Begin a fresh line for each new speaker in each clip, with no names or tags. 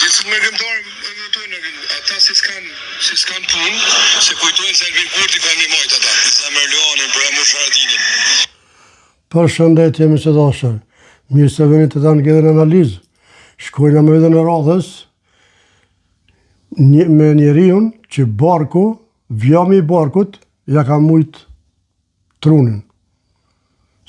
Disa mërgëmtar ata si s'kan punë, se kujtojnë se Albin Kurti ka një majt ata. Zamërlonin për Musharadinin.
Përshëndetje me që dashër. Mirë se veni të tanë këtë në analizë. Shkojnë me edhe në radhës me njeriun që barku, vjami i barkut, ja ka mujt trunin.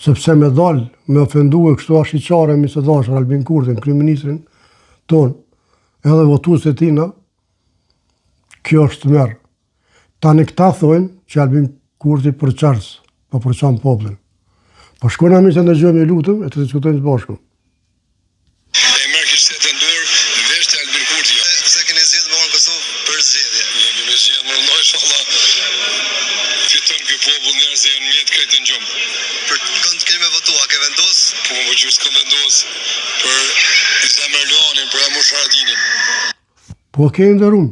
Sepse me dalë, me ofendu e kështu ashiqare me që dashër Albin Kurtin, kryeministrin ton, edhe votues e tina, kjo është merë. Tani këta thojnë që Albin Kurti përqarës, po përqan poplin. Po shkojna mi se ndëgjojmë e lutëm e të diskutojmë të bashku.
E merë kishtë se të ndorë në veshtë e Albin Kurti.
Se keni zjedhë më në Kosovë për zjedhje?
Kemi zjedhë më në inshallah. Fiton kë popull njerëz e janë mjetë krejtë në gjumë.
Për kënd keni me votua, ke vendos?
Po më që s'këm vendos për Zamërlonin, për Musharadinin.
Po keni ndërum,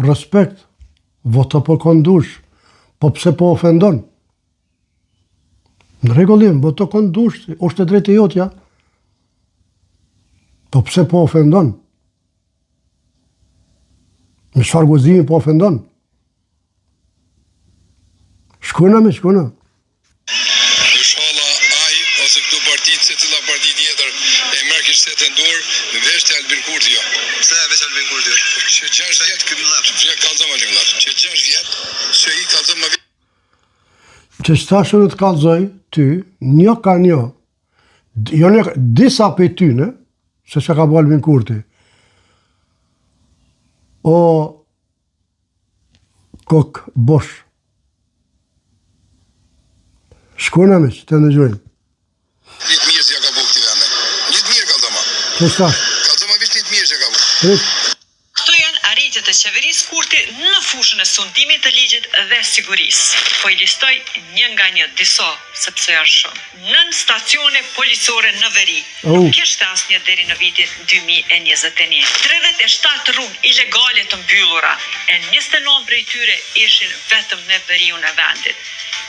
respekt, vota po kondush, po pse po ofendon? Në regullim, voto kondush, është e drejtë e jotja. Po pse po ofendon? Me çfarë guzimi po ofendon? Shkojna me shkojna.
Inshallah ai ose këto partitë, se cila parti tjetër e merr kishte të ndorë në veshtë e Albin Kurti jo.
Pse veç Albin Kurti?
Që 6 vjet këtë lart, që kallzon Albin lart. Që 6 vjet, që i kallzon më
Që stashën të kalzoj ty, një ka një, disa për tyne, se që ka bo Albin Kurti, o kok bosh. Shkojna me që të ndëgjojnë.
Një të mirë si ja ka bo këti vende. Një të mirë kallzoma.
Që stash?
Kallzoma vish një të mirë që ka bo.
Këto janë arritjet e qeverisë Kurti në fushën e sundimit të ligjit dhe sigurisë. Po i listoj një nga një disa, sepse janë shumë. 9 stacione policore në veri. Nuk kishte asnjë deri në vitin 2021. 37 rrugë ilegale të mbyllura, e 29 prej tyre ishin vetëm në veriun e vendit.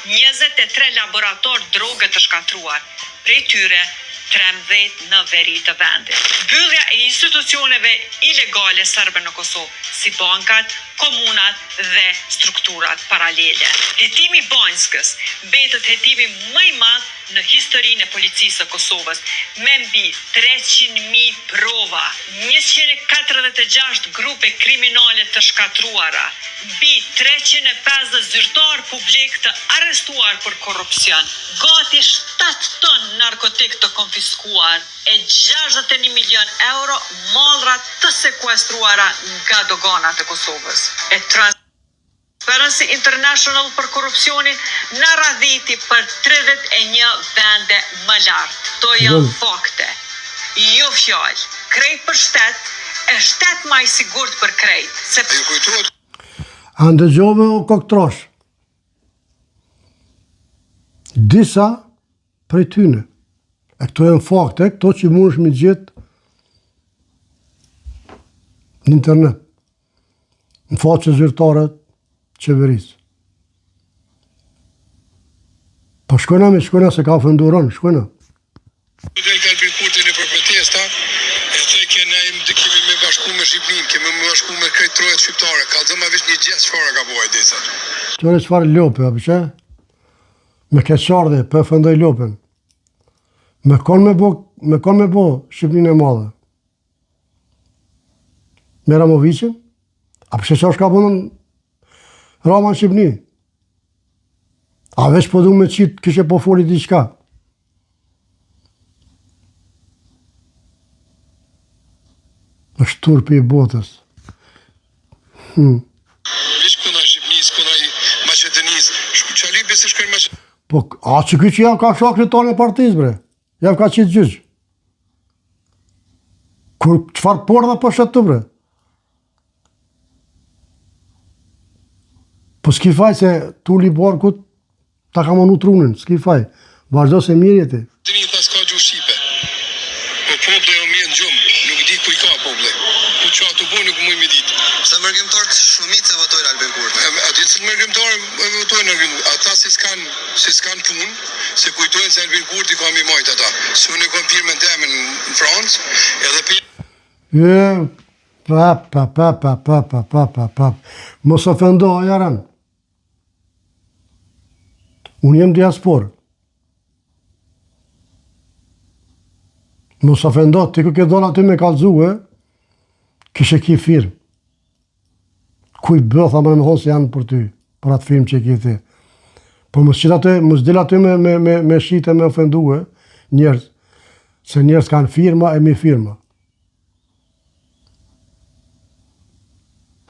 23 laborator droge të shkatruar, prej tyre 13 në veri të vendit. Mbyllja e institucioneve ilegale serbe në Kosovë, si bankat, komunat dhe strukturat paralele. Hetimi Banjskës mbetet hetimi më i madh në historinë e policisë së Kosovës, me mbi 300.000 prova, 146 grupe kriminale të shkatruara, mbi 350 zyrtar publik të arrestuar për korrupsion, gati 7 ton narkotik të konfiskuar e 61 milion euro mallrat të sekuestruara nga doganat e Kosovës. E Transparency International për korrupsionin në radhiti për 31 vende më lartë. To janë fakte, jo fjallë. Krejt për shtet, e shtet ma i sigurt për krejt.
Ju kujtuat?
Andëgjove o koktrosh. Disa prej tyne. E këto e në fakte, këto që mund është me gjithë në internet. Në faqe zyrtare qeverisë. Po shkojna me shkojna se ka ofenduron, shkojna.
Del Albin Kurti në për protesta, e thej kemi me bashku me Shqipnin, kemi me bashku me krejt trojet shqiptare, kallzoma vish një gjesë çfarë ka bojë desat.
Qëre qëfar lope, apo që? Me keqardhe, për ofendoj lopen. Me kon me bo Shqipnin e madhe. Me Ramovicin? A përse që është ka bëndën Rama në Shqipni? A veç po du me qitë kështë po foli diqka? është turpi i botës.
Vish kënaj Shqipnis, kënaj Maqedonis, qali besi shkojnë Maqedonis.
Po, a që kjo që jam ka shakri tonë e partiz, bre? Jam ka qitë gjyq. Kur qëfar por dhe po shetë të, bre? Po s'ki faj se tulli barkut ta ka mënu trunin, s'ki faj. Vazhdo se mirë jeti.
Dini ta s'ka gjuhë Shqipe. Po pople jo mirë në gjumë, nuk di ku i ka pople. Ku që ato bo nuk mu i me ditë.
Se mërgjimtarët shumit se votojnë Albin Kurti.
A ditë se mërgjimtarë votojnë Albin Kurti. Ata si s'kan punë, se kujtojnë se Albin Kurti ka mi majtë ata. Se unë e kom firmen temen në Francë, edhe për...
Mos ofendo, Jaran. Unë jem diaspor. Mos ofendo, ti ku ke dhona ty me kalzue, kishe ki firmë. Kuj bëtha më thonë se janë për ty, për atë firmë që ki ti. Po mos del aty me shite me ofendue njerëz, se njerëz kanë firma e mi firma.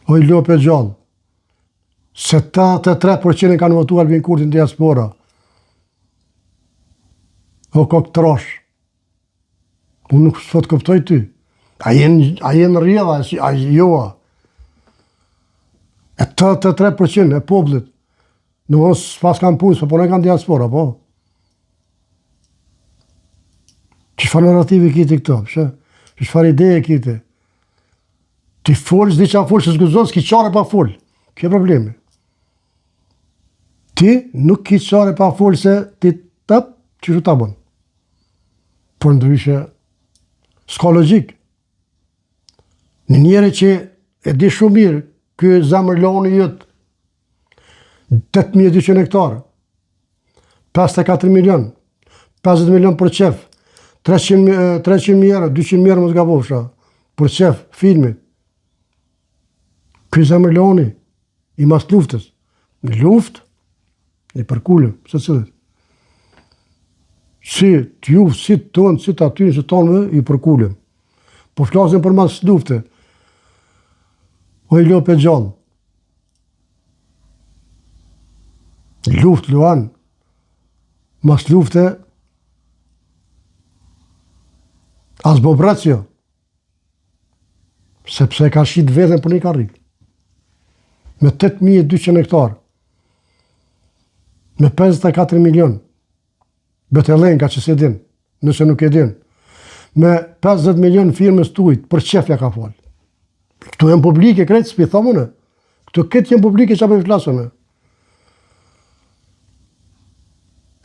Oj Lope gjallë, 73% kanë votu Albin Kurti në diaspora. O kokë trash. Unë nuk sot këptoj ty. A jenë rrjedha, a joa. E 83% e poplit. Në mos pas kanë punës, po ne kanë diaspora, po. Çfarë narrativi kiti këto, shë? Çfarë ideje kiti? Ti folë, s'di qa folë, se s'guzon, s'ki qare pa folë. Kjo problemi. Ti nuk ki qare pa folë se ti tëp, që shu ta bon. Por ndryshe, s'ka logjik. Në njeri që e di shumë mirë, ky zemër loni jëtë, 8.200 hektarë, 54 milion, 50 milion për qef, 300 mjerë, 200 mjerë më t'gabovsha, për qef, filmit. Ky zemër loni, i mas luftës. Në luft, i përkullëm, se cilët. Si t'ju, si tonë, si t'aty, si tonëve, i përkullëm. Po flasim për mas lufte. O i Lope gjallë. Luft, Luan. Mas lufte, as bobracio. Sepse ka shqit vetën për një karrik. Me 8.200 hektarë, me 54 milion, Betelenka që se din, nëse nuk e din, me 50 milion firmës tujt, për qefja ka falë. Këtu jenë publike, krejtë, s'pi thamune. Këtu këtë jenë publike që apë i flasëme.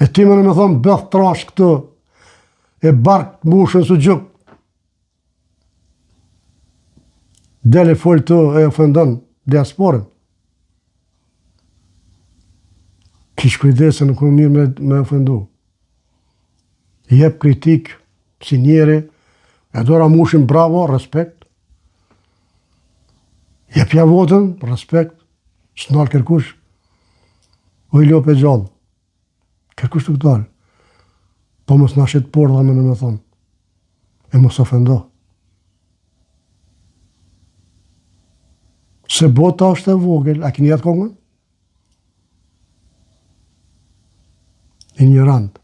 E ti me thonë, bëth trash këtu, e barkë mushën së gjukë. Dele folë të e ofendon diasporën. Kish kujdese nuk më mirë me ofendu. Jep kritik, si njeri, e dora mushin bravo, respekt. Jep ja votën, respekt, s'nal kërkush. O i Lope gjallë, kërkush të këtalë. Po mos në shetë por dhe me thonë. E mos ofendo. Se bota është e vogël, a kini jetë kongën? Ignorant.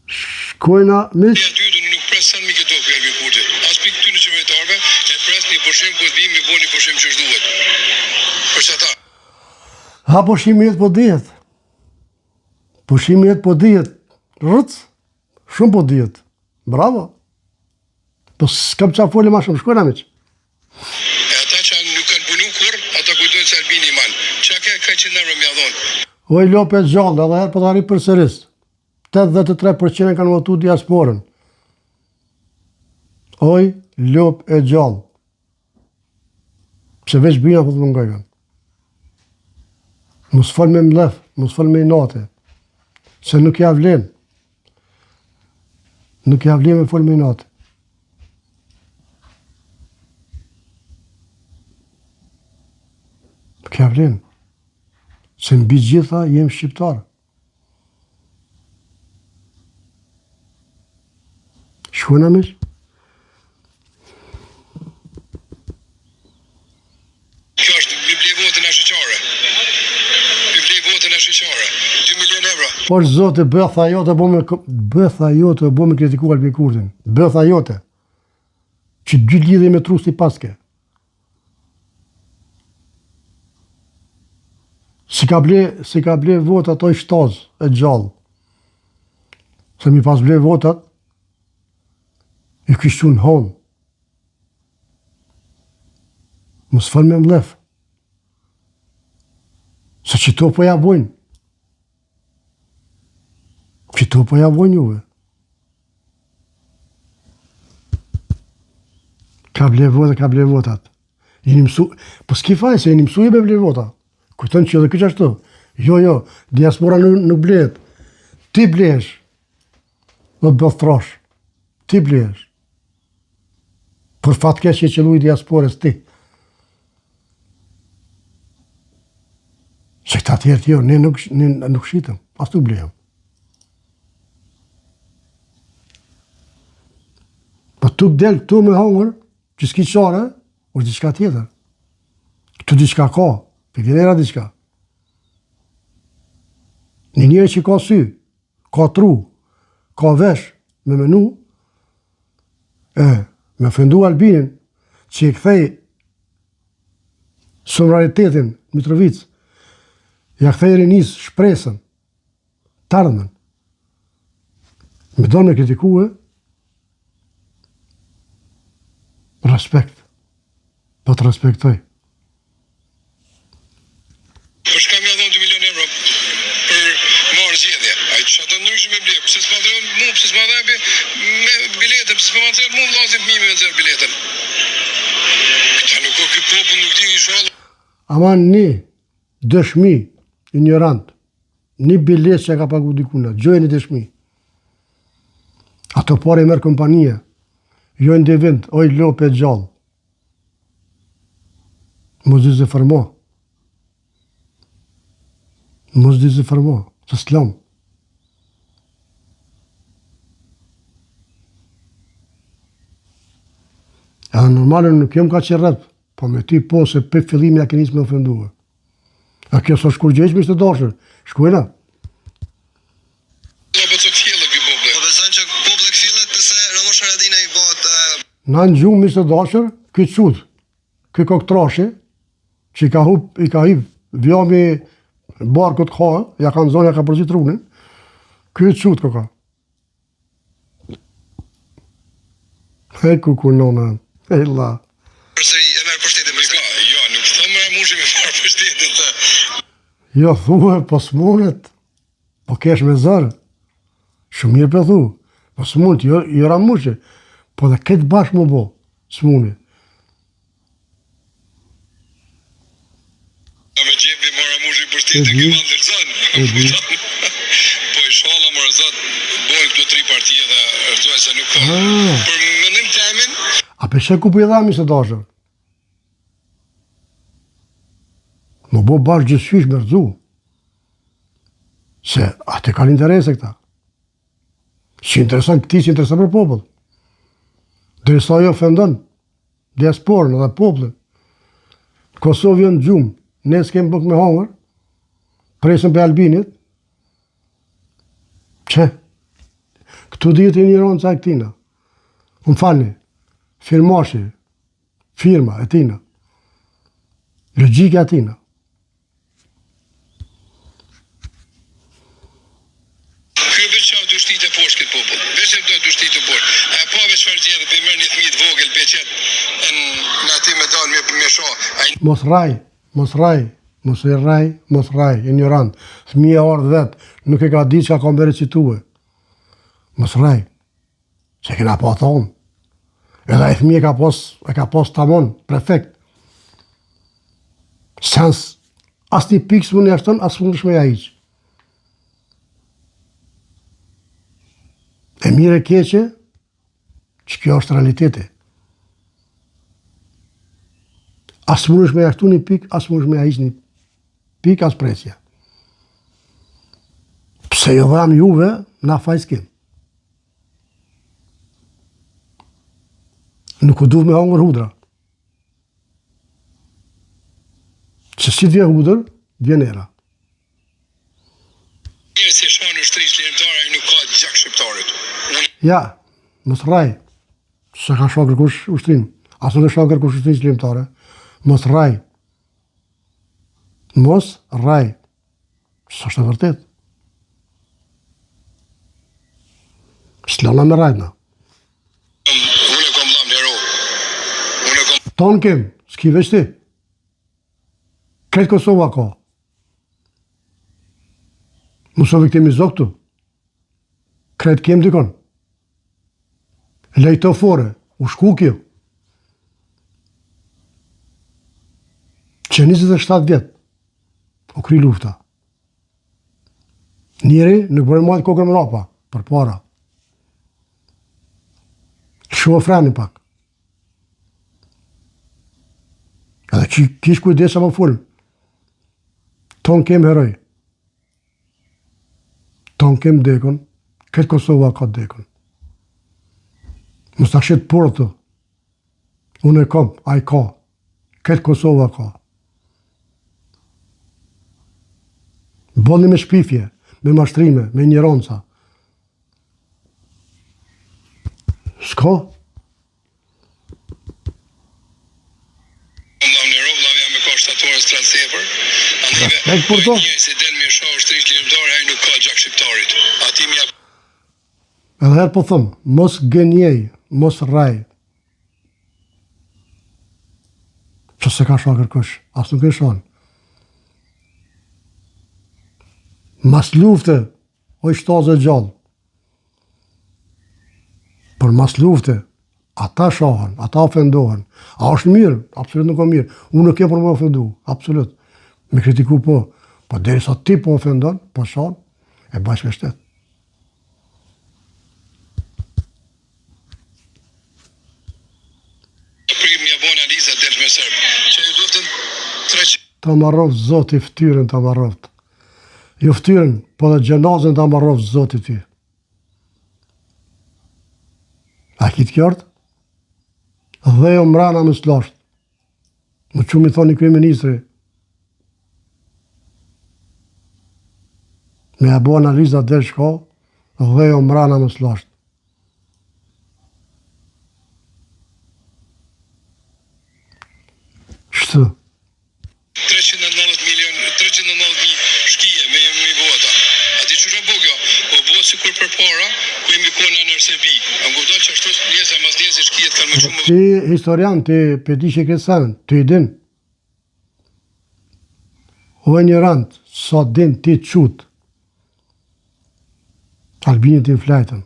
Shkojna mish.
Ja dy nuk presën mi këto për Albin Kurti. As pikë ty në qevetarve, e pres një pushim ku dhim mi bo një pushim që shduhet. Për që ta.
Ha, pushimi jetë po dihet. Pushimi jetë po dihet. Rëtës, shumë po dihet. Bravo. Po s'kam qa folë ma shumë, shkojna miq.
E ata që nuk kanë punu kur, ata kujtojnë se Albini i manë. Qa ka që nërë mja dhonë?
O i Lope gjallë, edhe herë po të arri për sëris. 83% kanë votu diasporën. Oj, Lope gjallë. Pse veç bina po të mungojnë. Mos fol me mlef, mos fol me inate. Se nuk ja vlen. Nuk ja vlen me fol me inate. Nuk ja vlen. Se mbi gjitha jem shqiptar. Shkona mish?
Kjo është bibli votën e shëqare. Bibli votën e shëqare. 2 milion euro.
Por zote, bëtha jote bo me kritiku Albin Kurtin. Bëtha jote. Që dy lidhe me trusti paske. Si ka ble votat oj shtaz e gjallë. Se mi pas ble votat, i kishtu në honë. Mos fal me mlef. Se qito po ja bojnë. Qito po ja bojnë juve. Ka ble votat. Jeni mësu, po s'ki faj se jeni mësu me ble vota. Kujton që edhe këtë ashtu. Jo, diaspora nuk blehet. Ti blesh. Do të bëth trosh. Ti blesh. Për fatkesh që qëlluj diaspores ti. Se këta tjertë jo, ne nuk shitëm. As tu blehem. Po tu del këtu me hongër, që s'ki qare, është diçka tjetër. Këtu diçka ka, për genera diçka. Një njëri që ka sy, ka tru, ka vesh, me menu, me fëndu Albinin, që i kthej suveranitetin Mitrovic, ja kthej rinis shpresën, tardhmen. Me do me kritikue, respekt. Po të respektoj.
Për shkam ja dhon 2 milion euro për marrë zgjedhje. Ai çfarë të ndryshë me blek? Pse s'ma dhon mua, pse s'ma dhapi me biletë, pse s'ma nxjerr mua vllazit fëmijë me nxjerr biletën. Këta nuk ka ky popull nuk di inshallah.
Aman një dëshmi ignorant, një bilet që ka pagu dikuna, gjojnë dëshmi. Ato pare merë kompania, jojnë dhe vind, oj lope gjallë. Mos di se fërmo. Mos di se fërmo, se s'lam. Edhe normalën nuk jem ka që rrët, po me ty po se për fillimi a kenis me ofenduhe. A kjo së shkurgjeq me shtë dashër, shkujna.
Po beson që populli kthillet se Ramush Haradinaj i bëhet
Na në gjumë me shtë dashër, këtë qudë, këtë koktrashi, që i ka hip vjami barkët ka, ja ka në zonë, ja ka përzit runin, këtë qudë këka. Hej kukur nona, hej la.
përsëri e merr pushtetin për
Jo, nuk thëmë Ramushi me marrë pushtetin të.
Jo, thue, po s'munet, po kesh me zërë, shumë mirë për thu, po s'munet, jo Ramushi, po dhe këtë bashkë më bo, s'muni.
Me gjepi marrë Ramushi pushtetin, këtë më ndërëzën. Po i shala më rëzat, bojnë këto 3 partije dhe rëzoj se nuk ka. Për mendim të emin,
A peshe ku për i dhami se dashër? Më bo bashkë gjithësysh me rëzu. Se atë kanë interese këta. Që interesan këti, që interesan për popull. Derisa jo ofendon diasporën dhe popullin. Kosovë jo në gjumë, ne s'kem bëk me hongër, presën për Albinit, që këtu ditë i njëronë ca këtina. Unë falni, firmashi, firma e tina, logjika e tina.
kjo veç qa du shtit e poshtë këtë popull. Veç e do du shtit e poshtë. A pa veç farë gjithë, për mërë një thmit vogël, beqet, në ati me dalë me sho. Mos raj, ignorant. Fëmija ardhë vetë, nuk e ka di që ka më recitue. Mos raj, se kena pa thonë. Edhe e fëmija e ka pos tamon, prefekt. Sens, as një pikë s'mën e ashton, as mund shme ja iqë. E mire keqe, që kjo është realiteti. As mund shme ja ashtu një pikë, as mund shme ja iqë një pikë, as presja. Pse jo dham juve, na fajskim. Nuk u duh me hongër hudra. Që si t'vje hudër, t'vje nera. Njerë si shanë ushtri shlimtare, ai nuk ka gjak shqiptarit.
Ja, mos raj, se ka shok kërkush ushtrim, aso në shok kërkush ushtrim shlimtare, mos raj. Mos raj. Së është e vërtet. S'lana me rajna.
Unë e kom lam hero. Unë e kom
Tonë kem, s'ki veç ti. Kretë Kosova ka. Muso viktimizo këtu. Kretë kem dikon. Lejto fore, u shku kjo. që 27 vjet u kry lufta. Njeri nuk bërë majtë kokën mrapa, për para. Këshu freni pak. Edhe kish kujdesa më full. Ton kem heroj. Ton kem dekon, këtë Kosova ka dekon. Mos ta shet portë. Unë e kam, ai ka. Këtë Kosova ka. Bëni me shpifje, me mashtrime, me ignoranca. S'ka. Respekt për to. Edhe herë po thëmë, mos gënjej, mos rrej. Që se ka shakër kësh, asë nuk e shanë. Mas lufte, o i shtazë e gjallë. Për mas lufte, ata shahen, ata ofendohen. A është mirë? Absolut nuk o mirë. Unë nuk e për më ofendu, absolut. Me kritiku po. Po deri sa ti po ofendon, po shahen, e bashkë me shtetë. Ta marrof zoti ftyrën ta marrof. Jo ftyrën, po dhe gjenazën ta marrof zoti ty. A kitë kjartë? Dhe jo mrana më slasht. Më që mi thoni kryeministri. Me e bo analiza dhe shko, dhe jo mrana më slasht. Shtë.
390.000 shkije me vota. A di që po kjo? Po bo si kur për para, ku jemi kona në Serbi. A më kupton që ashtu njëse mas njëse shkijet kanë më shumë.
Ti historian, ti pëdi që këtë sanë, ti i din. O e një randë, sa din ti qutë. Albinit ti flajtën.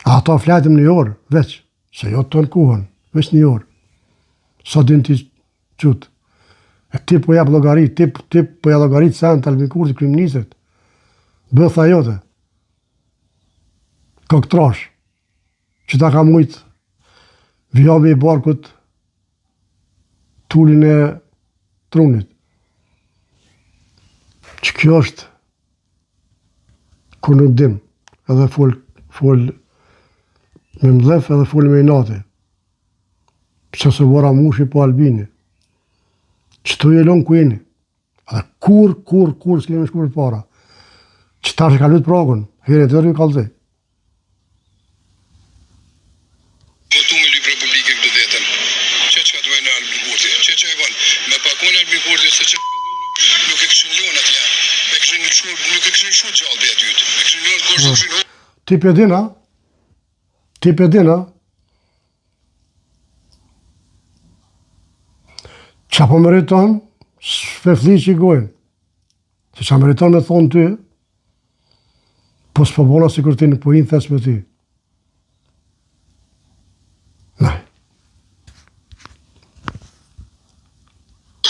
A ata flajtëm një orë, veç, se jo të në kuhën, veç një orë. Sa din ti qutë. E ti po jap llogarit, ti po ja llogarit sa në Albin Kurti kryeministrit. Bëtha jote. Koktrash. Që ta ka mujt vjami i barkut tulin e trunit. Që kjo është kur nuk dim. Edhe fol me mdhef edhe fol me inati. Që se vora mushi po Albini. Që të jelon ku jeni. Edhe kur s'kemi me shku për para. Që ta që ka lutë pragun, herën të rrë kalëzej.
Votu me lyp Republike këtë vetën. Që ka të vejnë Albin Kurti? Që e vonë? Me pakon Albin Kurti se që nuk e këshin lon atja. Nuk e këshin shu gjallë dhe atyt. E këshin lon kërë se këshin lon.
Ti pedina? Ti pedina? Qa po meriton, shpefli që i gojnë. Se qa meriton me thonë ty, po s'po bona si kur ti në po hinë thes me ty. Nej.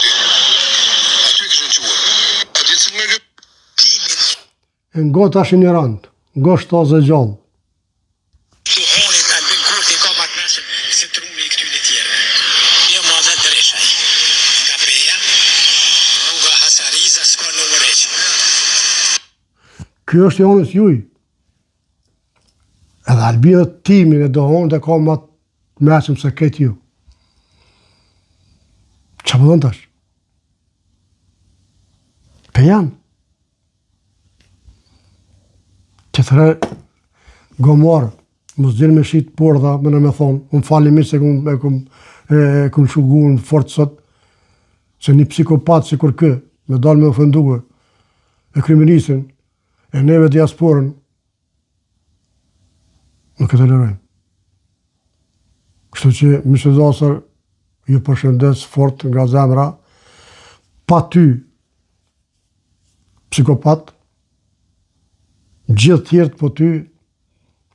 Aty këshin quar. A di se me gëptimit.
E ngo tash një randë, ngo shtazë e gjallë.
Tuhonit Albin Kurti ka pak mesën se truni i këtyre tjerëve. Jo ma dhe dreshaj. Nga Beja, rruga Hasariza s'ka numër eq.
Kjo është e onës juj. Edhe Albinët timin e dohon dhe ka ma mesëm se këtë ju. Qa përdojnë tash? Pe janë. Që thre gomarë, mos dhirë me shqitë porda, më në me thonë, unë fali mirë se këm shugu në fort sot, se një psikopat si kur kë, me dalë me ofenduë, e kryeministrin, e neve diasporën, nuk e të lërojmë. Kështu që, Mishë Zasër, ju përshëndes fort nga zemra, pa ty, psikopat, gjithë tjertë po ty,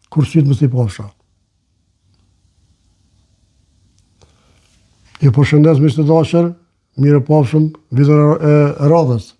kur sytë më s'i pasha. Ju përshëndes miq të dashur, mirë pafshim video e radhës.